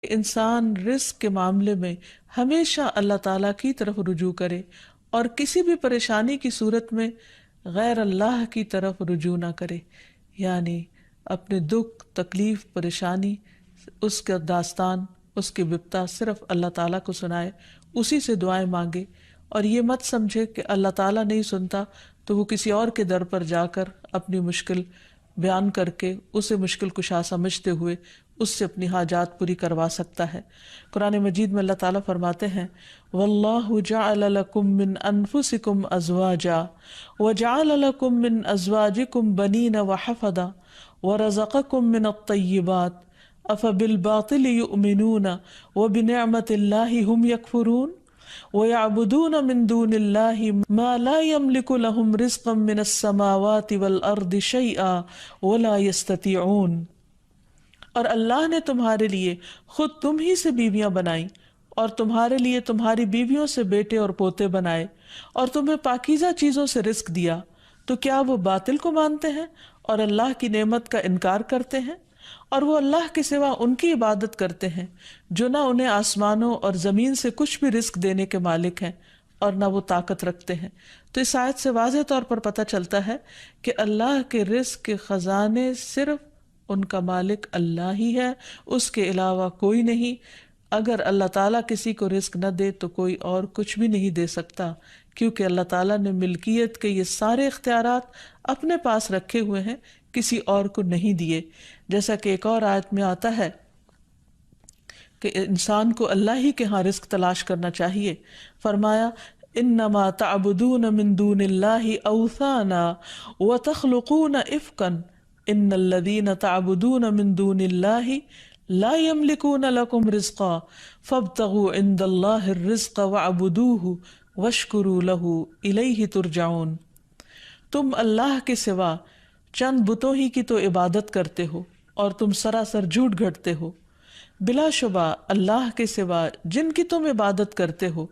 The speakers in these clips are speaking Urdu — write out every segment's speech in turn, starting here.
انسان رزق کے معاملے میں ہمیشہ اللہ تعالیٰ کی طرف رجوع کرے اور کسی بھی پریشانی کی صورت میں غیر اللہ کی طرف رجوع نہ کرے، یعنی اپنے دکھ، تکلیف، پریشانی، اس کا داستان، اس کی بپتا صرف اللہ تعالیٰ کو سنائے، اسی سے دعائیں مانگے، اور یہ مت سمجھے کہ اللہ تعالیٰ نہیں سنتا تو وہ کسی اور کے در پر جا کر اپنی مشکل بیان کر کے اسے مشکل کشا سمجھتے ہوئے اس سے اپنی حاجات پوری کروا سکتا ہے۔ قرآن مجید میں اللہ تعالیٰ فرماتے ہیں وَاللَّهُ جَعَلَ لَكُم مِّنْ أَنفُسِكُمْ أَزْوَاجًا وَجَعَلَ لَكُم مِّنْ أَزْوَاجِكُمْ بَنِينَ وَحَفَدًا وَرَزَقَكُم مِّنَ الطَّيِّبَاتِ أَفَبِالْبَاطِلِ يُؤْمِنُونَ وَبِنِعْمَةِ اللَّهِ هُمْ يَكْفُرُونَ وَيَعْبُدُونَ مِن دُونِ اللَّهِ مَا لَا يَمْلِكُ لَهُمْ رِزْقًا مِّنَ السَّمَاوَاتِ وَالْأَرْضِ شَيْئًا وَلَا يَسْتَطِيعُونَ۔ اور اللہ نے تمہارے لیے خود تم ہی سے بیویاں بنائیں اور تمہارے لیے تمہاری بیویوں سے بیٹے اور پوتے بنائے اور تمہیں پاکیزہ چیزوں سے رزق دیا، تو کیا وہ باطل کو مانتے ہیں اور اللہ کی نعمت کا انکار کرتے ہیں؟ اور وہ اللہ کے سوا ان کی عبادت کرتے ہیں جو نہ انہیں آسمانوں اور زمین سے کچھ بھی رزق دینے کے مالک ہیں اور نہ وہ طاقت رکھتے ہیں۔ تو اس آیت سے واضح طور پر پتہ چلتا ہے کہ اللہ کے رزق کے خزانے صرف ان کا مالک اللہ ہی ہے، اس کے علاوہ کوئی نہیں۔ اگر اللہ تعالیٰ کسی کو رزق نہ دے تو کوئی اور کچھ بھی نہیں دے سکتا، کیونکہ اللہ تعالیٰ نے ملکیت کے یہ سارے اختیارات اپنے پاس رکھے ہوئے ہیں، کسی اور کو نہیں دیے۔ جیسا کہ ایک اور آیت میں آتا ہے کہ انسان کو اللہ ہی کے ہاں رزق تلاش کرنا چاہیے۔ فرمایا انما تعبدون من دون اللہ اوثانا وتخلقون افکا ان الذین تعبدون من دون اللہ لا یملکون لکم رزقا فابتغوا عند اللہ الرزق واعبدوہ واشکروا لہ الیہ ترجعون۔ تم اللہ کے سوا چند بتوں ہی کی تو عبادت کرتے ہو اور تم سراسر جھوٹ گھڑتے ہو۔ بلا شبہ اللہ کے سوا جن کی تم عبادت کرتے ہو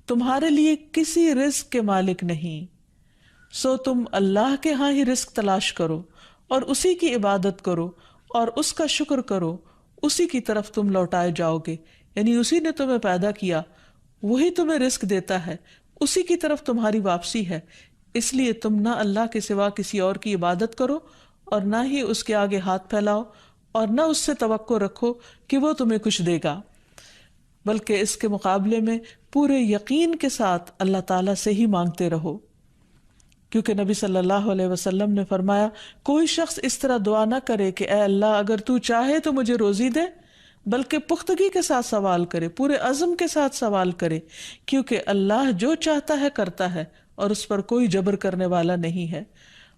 تمہارے لیے کسی رزق کے مالک نہیں، سو تم اللہ کے ہاں ہی رزق تلاش کرو اور اسی کی عبادت کرو اور اس کا شکر کرو، اسی کی طرف تم لوٹائے جاؤ گے، یعنی اسی نے تمہیں پیدا کیا، وہی تمہیں رزق دیتا ہے، اسی کی طرف تمہاری واپسی ہے۔ اس لیے تم نہ اللہ کے سوا کسی اور کی عبادت کرو اور نہ ہی اس کے آگے ہاتھ پھیلاؤ اور نہ اس سے توقع رکھو کہ وہ تمہیں کچھ دے گا، بلکہ اس کے مقابلے میں پورے یقین کے ساتھ اللہ تعالیٰ سے ہی مانگتے رہو، کیونکہ نبی صلی اللہ علیہ وسلم نے فرمایا کوئی شخص اس طرح دعا نہ کرے کہ اے اللہ اگر تو چاہے تو مجھے روزی دے، بلکہ پختگی کے ساتھ سوال کرے، پورے عزم کے ساتھ سوال کرے، کیونکہ اللہ جو چاہتا ہے کرتا ہے اور اس پر کوئی جبر کرنے والا نہیں ہے۔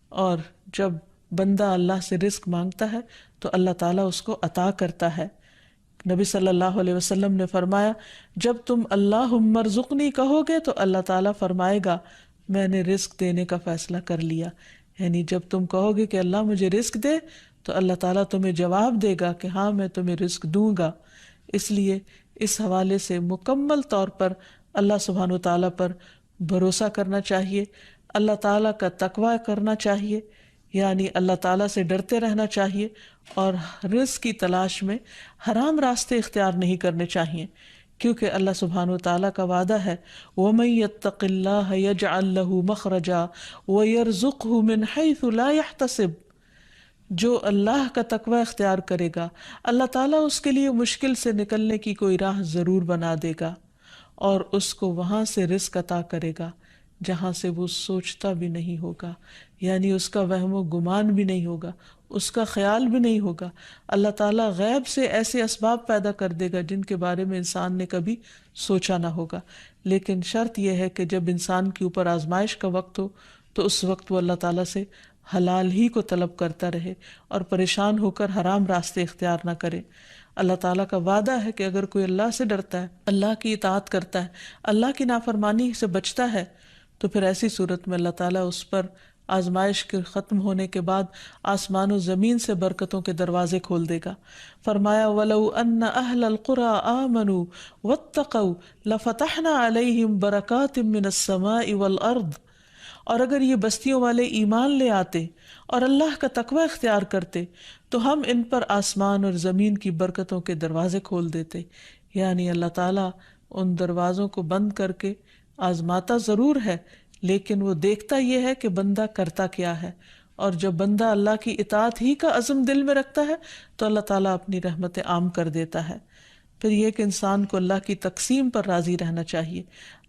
اور جب بندہ اللہ سے رزق مانگتا ہے تو اللہ تعالیٰ اس کو عطا کرتا ہے۔ نبی صلی اللہ علیہ وسلم نے فرمایا جب تم اللہم ارزقنی کہو گے تو اللہ تعالیٰ فرمائے گا میں نے رزق دینے کا فیصلہ کر لیا، یعنی جب تم کہو گے کہ اللہ مجھے رزق دے تو اللہ تعالیٰ تمہیں جواب دے گا کہ ہاں میں تمہیں رزق دوں گا۔ اس لیے اس حوالے سے مکمل طور پر اللہ سبحانہ وتعالیٰ پر بھروسہ کرنا چاہیے، اللہ تعالیٰ کا تقوی کرنا چاہیے، یعنی اللہ تعالیٰ سے ڈرتے رہنا چاہیے، اور رزق کی تلاش میں حرام راستے اختیار نہیں کرنے چاہیے، کیونکہ اللہ سبحانہ وتعالیٰ کا وعدہ ہے وَمَن يَتَّقِ اللَّهَ يَجْعَل لَّهُ مَخْرَجًا وَيَرْزُقْهُ مِنْ حَيْثُ لَا يَحْتَسِبُ۔ جو اللہ کا تقوی اختیار کرے گا اللہ تعالیٰ اس کے لیے مشکل سے نکلنے کی کوئی راہ ضرور بنا دے گا اور اس کو وہاں سے رزق عطا کرے گا جہاں سے وہ سوچتا بھی نہیں ہوگا، یعنی اس کا وہم و گمان بھی نہیں ہوگا، اس کا خیال بھی نہیں ہوگا۔ اللہ تعالیٰ غیب سے ایسے اسباب پیدا کر دے گا جن کے بارے میں انسان نے کبھی سوچا نہ ہوگا، لیکن شرط یہ ہے کہ جب انسان کے اوپر آزمائش کا وقت ہو تو اس وقت وہ اللہ تعالیٰ سے حلال ہی کو طلب کرتا رہے اور پریشان ہو کر حرام راستے اختیار نہ کرے۔ اللہ تعالیٰ کا وعدہ ہے کہ اگر کوئی اللہ سے ڈرتا ہے، اللہ کی اطاعت کرتا ہے، اللہ کی نافرمانی سے بچتا ہے، تو پھر ایسی صورت میں اللہ تعالیٰ اس پر آزمائش کے ختم ہونے کے بعد آسمان و زمین سے برکتوں کے دروازے کھول دے گا۔ فرمایا وَلَوْ أَنَّ أَهْلَ الْقُرَىٰ آمَنُوا وَاتَّقَوْا لَفَتَحْنَا عَلَيْهِمْ بَرَكَاتٍ مِّنَ السَّمَاءِ وَالْأَرْضِ۔ اور اگر یہ بستیوں والے ایمان لے آتے اور اللہ کا تقوی اختیار کرتے تو ہم ان پر آسمان اور زمین کی برکتوں کے دروازے کھول دیتے. یعنی اللہ تعالیٰ ان دروازوں کو بند کر کے آزماتا ضرور ہے، لیکن وہ دیکھتا یہ ہے کہ بندہ کرتا کیا ہے، اور جب بندہ اللہ کی اطاعت ہی کا عزم دل میں رکھتا ہے تو اللہ تعالیٰ اپنی رحمتیں عام کر دیتا ہے. پھر یہ کہ انسان کو اللہ کی تقسیم پر راضی رہنا چاہیے.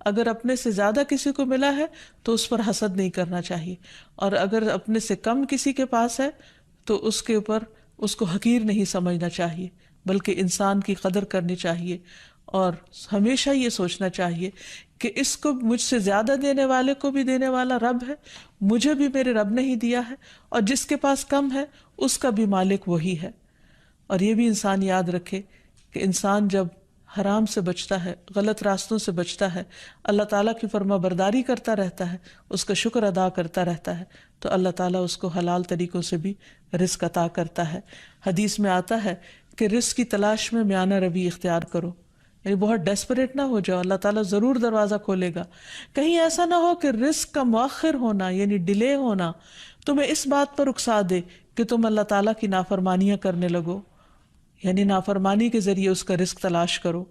اگر اپنے سے زیادہ کسی کو ملا ہے تو اس پر حسد نہیں کرنا چاہیے، اور اگر اپنے سے کم کسی کے پاس ہے تو اس کے اوپر اس کو حقیر نہیں سمجھنا چاہیے، بلکہ انسان کی قدر کرنی چاہیے، اور ہمیشہ یہ سوچنا چاہیے کہ اس کو مجھ سے زیادہ دینے والے کو بھی دینے والا رب ہے، مجھے بھی میرے رب نے ہی دیا ہے، اور جس کے پاس کم ہے اس کا بھی مالک وہی ہے. اور یہ بھی انسان یاد رکھے کہ انسان جب حرام سے بچتا ہے، غلط راستوں سے بچتا ہے، اللہ تعالیٰ کی فرما برداری کرتا رہتا ہے، اس کا شکر ادا کرتا رہتا ہے، تو اللہ تعالیٰ اس کو حلال طریقوں سے بھی رزق عطا کرتا ہے. حدیث میں آتا ہے کہ رزق کی تلاش میں میانہ روی اختیار کرو، یعنی بہت ڈیسپریٹ نہ ہو جاؤ، اللہ تعالیٰ ضرور دروازہ کھولے گا. کہیں ایسا نہ ہو کہ رزق کا مؤخر ہونا یعنی ڈیلے ہونا تمہیں اس بات پر اکسا دے کہ تم اللہ تعالیٰ کی نافرمانیاں کرنے لگو، یعنی نافرمانی کے ذریعے اس کا رزق تلاش کرو.